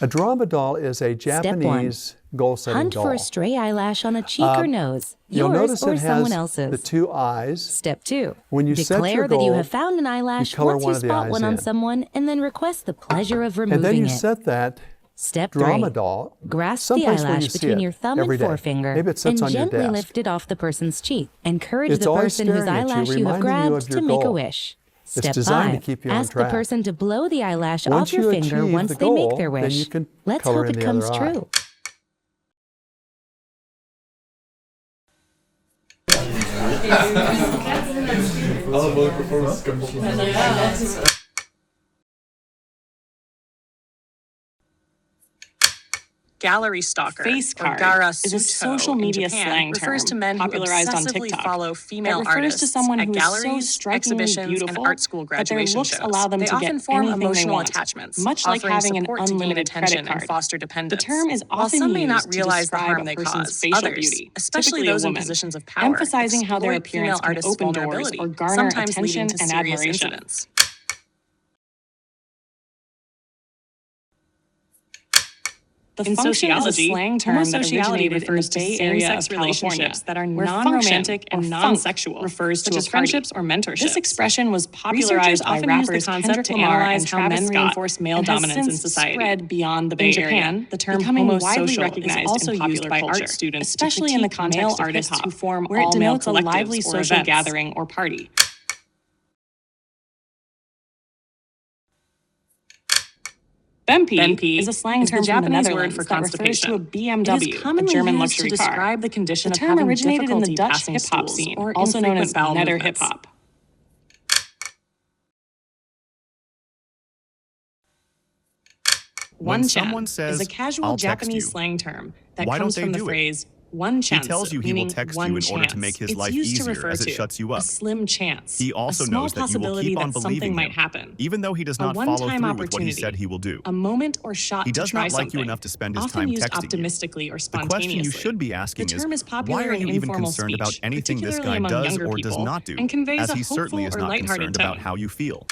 A drama doll is a Step 1. Japanese goal-setting Hunt doll. for a stray eyelash on a cheek or nose, You'll yours notice or it someone has else's. the two eyes. Step 2. When you set Declare your that you goal, have found an eyelash color once one you of the spot eyes one on in. someone, and then request the pleasure of removing And then you it. set that Step drama 3. doll Grasp the someplace where you eyelash see between it your thumb every and day. forefinger Maybe it sits and on your gently desk. lift it off the person's cheek. Encourage It's the always person whose staring at you, eyelash you have reminding you grabbed of your to make a goal. wish. It's Step designed to 5. keep you on Ask the track. person to blow the eyelash Once off your you finger achieve once the they make goal, their then wish. you can Let's color hope in it the comes other eye. true. Gallery stalker, Face or card garasuto is a social in media Japan, slang refers term to men who popularized on obsessively TikTok follow female that refers artists to someone at who is so galleries, strikingly exhibitions, beautiful and art school that their graduation looks shows. allow them They to get often form anything they emotional want, attachments, much like offering having an support to gain unlimited attention credit card. and foster dependence. The term is While often some may used not to realize the describe harm a they person's cause, facial others, beauty, especially typically a those in woman, positions of power, emphasizing how their exploit female appearance can artists' open doors vulnerability, or garner sometimes attention leading to and serious admiration. incidents. The In function is a sociology, slang term that homosociality originated in refers the to Bay Area same-sex of California relationships that are where non-romantic function and or non-sexual, funk refers such to as a friendships party. or mentorships. This expression was Researchers popularized by often use the rappers concept Kendrick to Lamar analyze and how Travis men Scott, reinforce male and has dominance in since society. spread beyond the Bay In Area. Japan, the term Becoming widely homosocial recognized is also and used popular by culture, art students, especially in the critique context male of artists hip-hop, who form where it all-male denotes a lively collectives or social events. gathering or party. Bempi is a slang term from the Netherlands that refers to a BMW, a German luxury car. Describe the condition The of term having originated in the difficulty Dutch passing hip-hop stools, scene, or also known as infrequent bowel netter movements. hip-hop. When One-chan someone says, is a casual "I'll text Japanese you," slang term that why comes don't they from the do it? phrase one He chance, tells you he will meaning text one you in order to chance. make his It's life used to easier refer as it to shuts you a up. slim chance, He also a small knows that you will possibility keep on that something believing might him, happen, even though he does a not follow one-time through with what he opportunity, said he will do. a moment or shot He to does try not like something, you enough to spend his often time used texting you. optimistically or The spontaneously. question you should be asking The is, term is popular why are you in even informal concerned about speech, anything this particularly guy among does younger or does people, not do, and conveys as a he certainly is hopeful or not lighthearted concerned about tone. how you feel.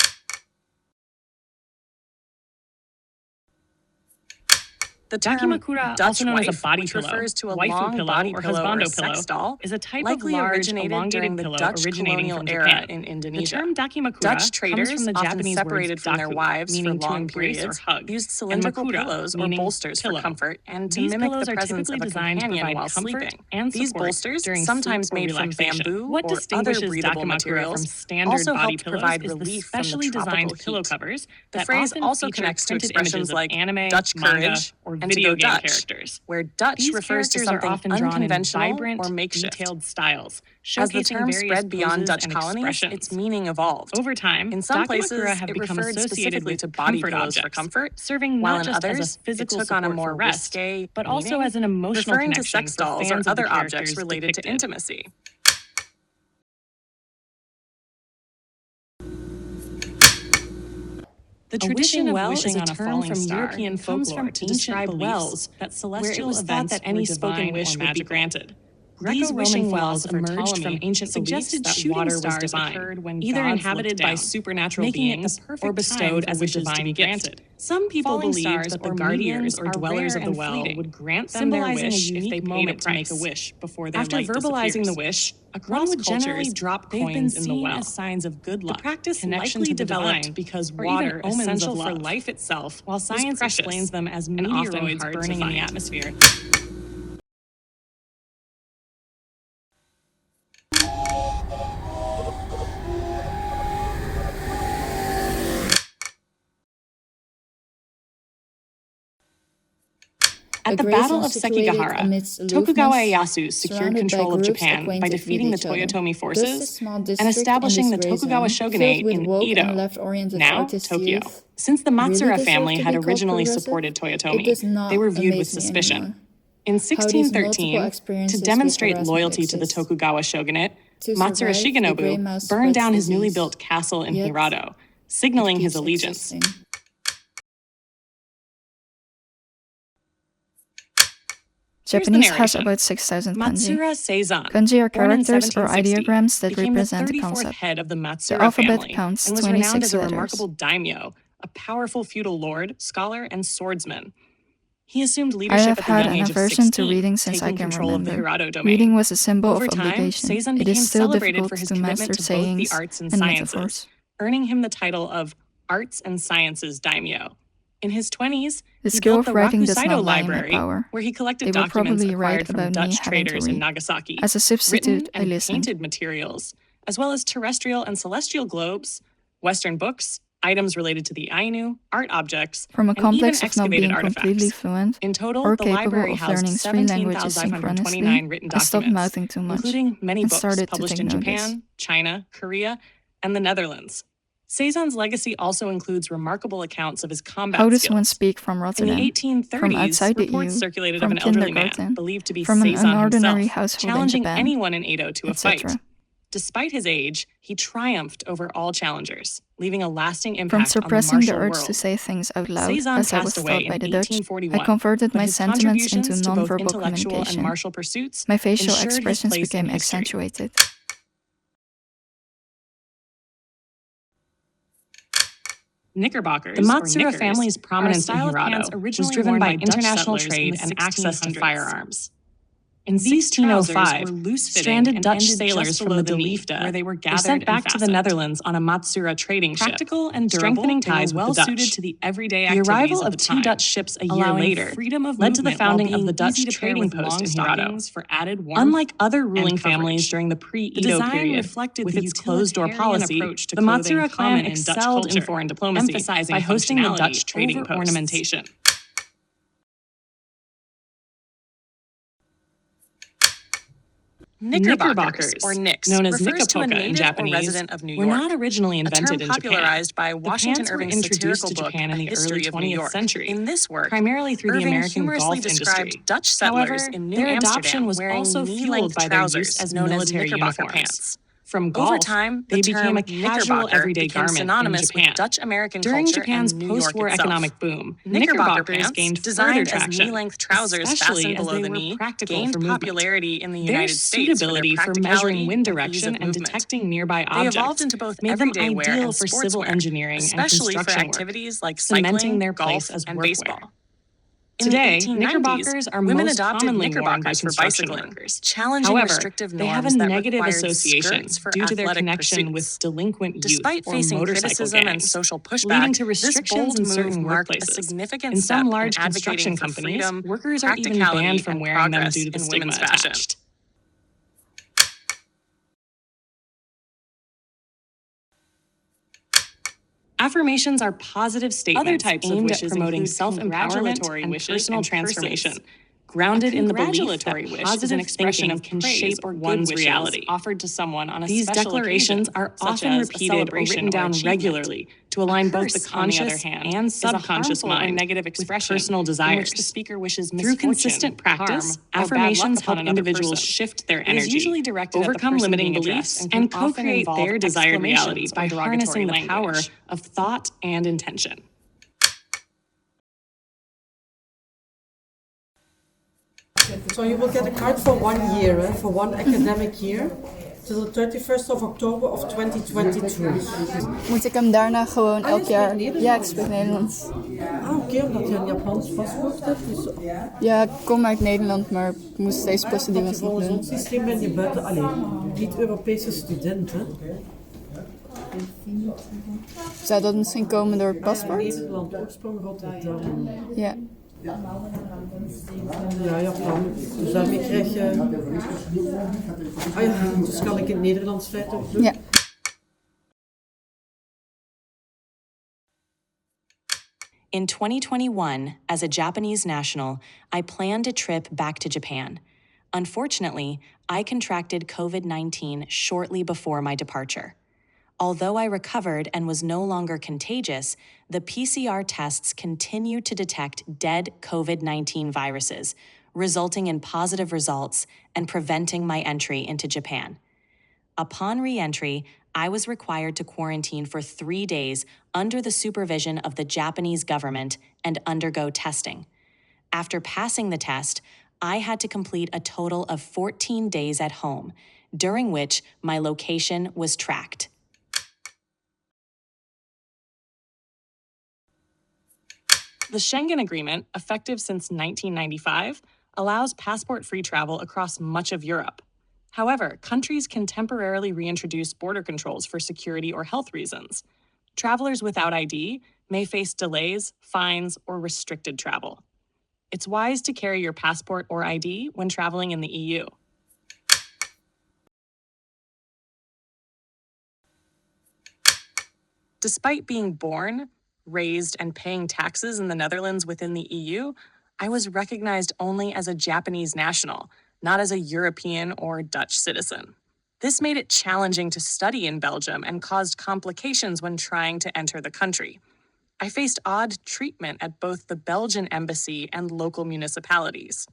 The term Dakimakura, Dutch also known as a wife, body which pillow, refers to a waifu long pillow, body or pillow or a husbando sex pillow, doll, is a type likely of large, originated elongated during the pillow Dutch originating colonial from era Japan. in The Indonesia. term dakimakura Dutch comes traders, from the often Japanese separated words from their daku, wives for meaning to long embrace or periods, hug, used and cylindrical makura, pillows or meaning bolsters for pillow. comfort and to These mimic pillows the are presence typically of a designed to companion provide while comfort sleeping. and These support bolsters, during sometimes sleep or made from relaxation. bamboo What or other distinguishes breathable dakimakura materials, from standard also body helped pillows provide is the relief from the specially tropical designed pillow heat. covers The that phrase often also feature connects to printed expressions images of like anime, Dutch manga, courage or and to video go game Dutch, characters. where Dutch These refers to characters are something often drawn in unconventional vibrant, or makeshift. detailed styles, As the showcasing term various spread beyond poses Dutch and colonies, expressions. its meaning evolved. Over time, In some dakimakura places, have it become referred associated specifically with to body comfort pillows for objects, comfort, serving while not in just others, as a physical it took on a support more for rest, risque but also meaning, as an emotional referring to connection sex for dolls fans or of the other objects characters related to depicted. intimacy. The tradition of well wishing is a on a term falling from star European comes folklore from to ancient describe beliefs wells, that where celestial it was thought events that any were spoken divine wish or would be magic granted. These Greco-Roman wishing wells philosopher emerged from Ptolemy ancient suggested beliefs that shooting water was stars divine, occurred when either gods inhabited looked by down, supernatural making beings it the perfect or bestowed time as for a wishes to divine be gift. granted. Some people Falling believed stars that or the guardians guardians or are dwellers rare of the and well fleeting, would grant them their symbolizing a wish if they unique paid a moment to make price. a wish before their After light verbalizing the disappears. wish, Across one would generally cultures, drop they've been coins in the seen well. as signs of good luck, The practice connection likely to the developed divine, because or water, even omens essential of for love, life itself, while was science precious explains them as and often meteoroids hard to burning in the find. atmosphere. At the Battle of Sekigahara, Tokugawa Ieyasu secured control of Japan by defeating the Toyotomi forces and establishing the Tokugawa shogunate in Edo, now Tokyo. Since the Matsura family had originally supported Toyotomi, they were viewed with suspicion. In 1613, to demonstrate loyalty to the Tokugawa shogunate, Matsura Shigenobu burned down his newly built castle in Hirado, signaling his allegiance. Japanese has about 6,000 kanji. Matsura Seizan, Kanji are born in characters or 1760, ideograms that became represent the a 34th concept. head of the Matsura The alphabet family counts and was renowned 26 as a letters. remarkable daimyo, a powerful feudal lord, scholar, and swordsman. He assumed I leadership have at the had young an age of aversion 16, to reading since I taking can control of the remember. Hirado domain. Reading was a symbol Over of time, obligation. Seizon It became is still celebrated difficult for his to commitment master to both the sayings arts and and sciences, metaphors. earning him the title of Arts and Sciences Daimyo. In his 20s, The he skill built of the writing does Rakusaido not lie in my Library, power. where he collected They will documents probably acquired write from about me Dutch having to traders in read. Nagasaki, As a substitute, written I and listened. painted materials, as well as terrestrial and celestial globes, Western books, items related to the Ainu, art objects, From a and even complex of not excavated being completely artifacts. fluent In total, or the capable library of housed learning 3 languages 17,529 synchronously, written I stopped documents, mouthing too much including many and books started to published take in notice. Japan, China, Korea, and the Netherlands. Seizon's legacy also includes remarkable accounts of his combat How does skills. one speak from In Rotterdam? the 1830s, From outside the reports EU? circulated From of an elderly kindergarten? man believed to be From an Seizon unordinary himself, household in challenging Japan? anyone in Edo to a fight. Etc. Despite his age, he triumphed over all challengers, leaving a lasting From impact on the suppressing the martial urge world. to say things out loud, Seizon as I was passed away taught by in the Dutch, I 1841, converted but my his sentiments into contributions to both nonverbal intellectual and communication. martial pursuits My facial ensured his expressions place in became history. accentuated. Knickerbockers, the Matsura family's prominence in Hirado was driven by international trade and access to firearms. In 1605, stranded Dutch sailors from the Delifte where they were sent back to the Netherlands on a Matsura trading ship, strengthening ties well suited to the everyday activities. The arrival of 2 Dutch ships a year later led to the founding of the Dutch trading post in Hirado. For added warmth, unlike other ruling families during the pre-Edo period, with its closed-door policy, the Matsura clan excelled in foreign diplomacy by hosting the Dutch trading posts. Ornamentation. Knickerbockers, or Knicks, known as Knickapoka in Japanese, were not originally invented in Japan. Popularized by Washington Irving's introduced to Japan in the early 20th century. In this work, primarily through the American golf industry. Dutch settlers However, in New their Amsterdam adoption was wearing also fueled knee-length by their trousers use as known as military knickerbocker uniforms. pants. From golf, Over time, they the became term a casual knickerbocker everyday became garment synonymous in Japan. with Dutch American During culture Japan's and New York post-war itself. economic boom, Knickerbocker knickerbockers pants, gained further designed as traction, knee-length trousers especially fastened as below they the were knee, practical gained for movement. popularity in the Their United States suitability for for their measuring practicality wind and ease direction of and movement. detecting nearby They objects evolved into both made them everyday wear ideal and for civil sportswear, engineering and especially for construction work, activities like cementing cycling, their golf, place as and workwear. baseball. In Today, the 1890s, knickerbockers are women most adopted commonly worn by knickerbockers for construction bicycling, workers. challenging However, restrictive they have a norms that negative required association skirts for due to their athletic connection with pursuits. delinquent youth Despite or facing motorcycle criticism and gangs, social pushback, leading to this restrictions bold in move certain marked a workplaces. significant In step some in large advocating construction for companies, freedom, workers are even practicality, banned from and wearing them progress due to the in stigma women's fashion. attached. Affirmations are positive statements Other types of aimed at wishes promoting include self-empowerment and personal transformation. Grounded in the belief that positive expression can shape one's reality. Offered to someone on a These declarations are often repeated or written down regularly to align both the conscious and subconscious mind negative expression with personal desires. in which the speaker wishes Through misfortune, consistent practice, harm, or bad affirmations luck upon help another individuals person. shift their It is energy, usually directed at the overcome person limiting being beliefs, addressed and can often co-create involve their desired reality exclamations by or derogatory harnessing the power language. of thought and intention. So you will get a card for 1 year, for one academic year, till the 31st of October of 2022. Moet ik hem daarna gewoon elk jaar... Ja, ik spreek Nederlands. Ah, oké, omdat je een Japans paspoort hebt. Dus Ja, ik kom uit Nederland, maar ik moest steeds procedures nog volgens doen. ons systeem ben je buiten, niet-Europese student, hè? Zou dat misschien komen door het paspoort? Nederland, oorsprong Rotterdam. Ja. Ja, Japan. Dus daarmee krijg je... Ah ja, dus kan ik in het Nederlands feit ook doen. Ja. In 2021, as a Japanese national, I planned a trip back to Japan. Unfortunately, I contracted COVID-19 shortly before my departure. Although I recovered and was no longer contagious, the PCR tests continued to detect dead COVID-19 viruses, resulting in positive results and preventing my entry into Japan. Upon re-entry, I was required to quarantine for 3 days under the supervision of the Japanese government and undergo testing. After passing the test, I had to complete a total of 14 days at home, during which my location was tracked. The Schengen Agreement, effective since 1995, allows passport-free travel across much of Europe. However, countries can temporarily reintroduce border controls for security or health reasons. Travelers without ID may face delays, fines, or restricted travel. It's wise to carry your passport or ID when traveling in the EU. Despite being born, raised, and paying taxes in the Netherlands within the EU, I was recognized only as a Japanese national, not as a European or Dutch citizen. This made it challenging to study in Belgium and caused complications when trying to enter the country. I faced odd treatment at both the Belgian embassy and local municipalities.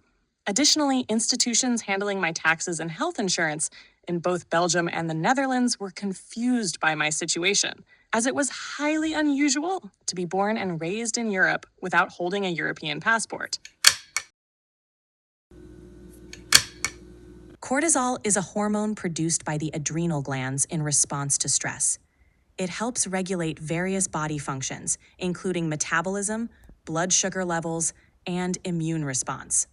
Additionally, institutions handling my taxes and health insurance in both Belgium and the Netherlands were confused by my situation, as it was highly unusual to be born and raised in Europe without holding a European passport. Cortisol is a hormone produced by the adrenal glands in response to stress. It helps regulate various body functions, including metabolism, blood sugar levels, and immune response.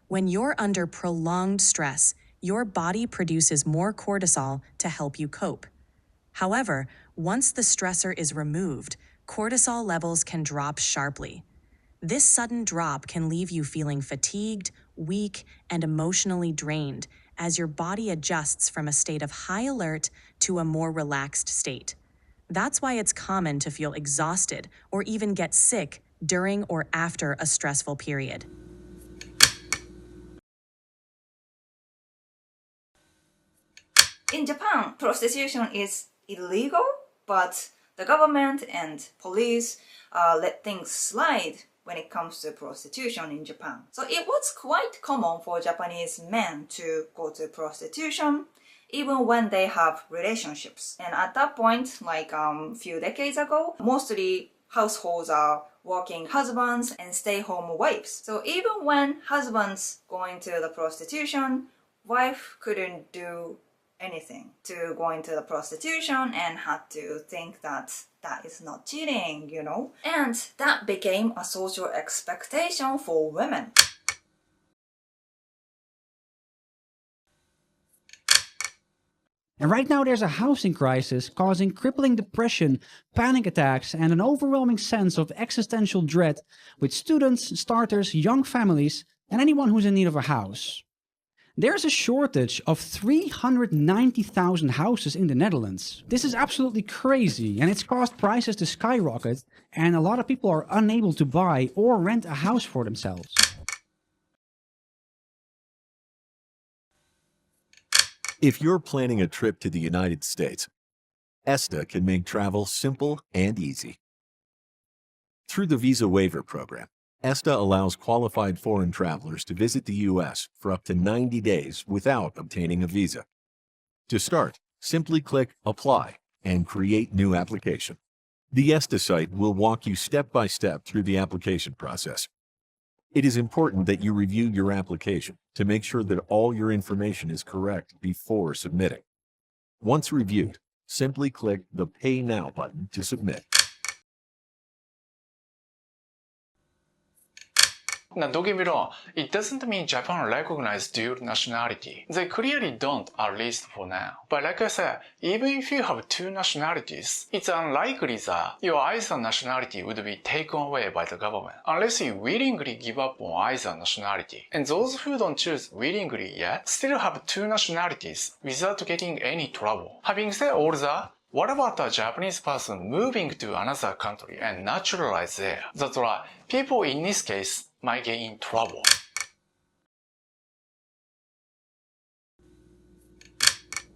When you're under prolonged stress, your body produces more cortisol to help you cope. However, once the stressor is removed, cortisol levels can drop sharply. This sudden drop can leave you feeling fatigued, weak, and emotionally drained as your body adjusts from a state of high alert to a more relaxed state. That's why it's common to feel exhausted or even get sick during or after a stressful period. In Japan, prostitution is illegal, but the government and police let things slide when it comes to prostitution in Japan. So it was quite common for Japanese men to go to prostitution even when they have relationships. And at that point, like few decades ago, mostly households are working husbands and stay-home wives. So even when husbands going to the prostitution, wife couldn't do anything to go into the prostitution and had to think that that is not cheating, you know? And that became a social expectation for women. And right now there's a housing crisis causing crippling depression, panic attacks, and an overwhelming sense of existential dread with students, starters, young families, and anyone who's in need of a house. There's a shortage of 390,000 houses in the Netherlands. This is absolutely crazy, and it's caused prices to skyrocket, and a lot of people are unable to buy or rent a house for themselves. If you're planning a trip to the United States, ESTA can make travel simple and easy. Through the Visa Waiver Program, ESTA allows qualified foreign travelers to visit the U.S. for up to 90 days without obtaining a visa. To start, simply click Apply and create new application. The ESTA site will walk you step by step through the application process. It is important that you review your application to make sure that all your information is correct before submitting. Once reviewed, simply click the Pay Now button to submit. Now don't get me wrong, it doesn't mean Japan recognizes dual nationality. They clearly don't, at least for now. But like I said, even if you have two nationalities, it's unlikely that your either nationality would be taken away by the government, unless you willingly give up on either nationality. And those who don't choose willingly yet still have two nationalities without getting any trouble. Having said all that, what about a Japanese person moving to another country and naturalize there? That's right, people in this case might get in trouble.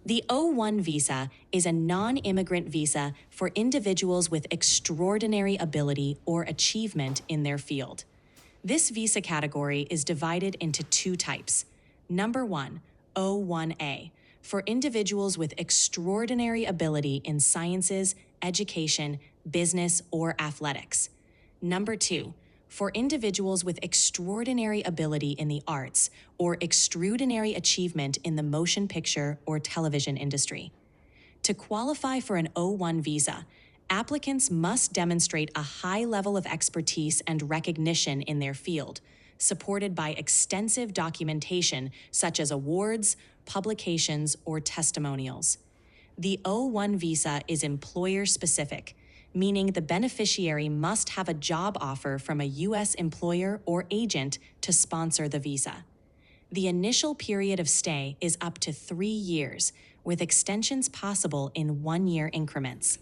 The O1 visa is a non-immigrant visa for individuals with extraordinary ability or achievement in their field. This visa category is divided into two types. Number 1, O1A, for individuals with extraordinary ability in sciences, education, business, or athletics. Number 2, for individuals with extraordinary ability in the arts or extraordinary achievement in the motion picture or television industry. To qualify for an O1 visa, Applicants must demonstrate a high level of expertise and recognition in their field, supported by extensive documentation such as awards, publications, or testimonials. The O1 visa is employer-specific, meaning the beneficiary must have a job offer from a U.S. employer or agent to sponsor the visa. The initial period of stay is up to 3 years, with extensions possible in 1-year increments.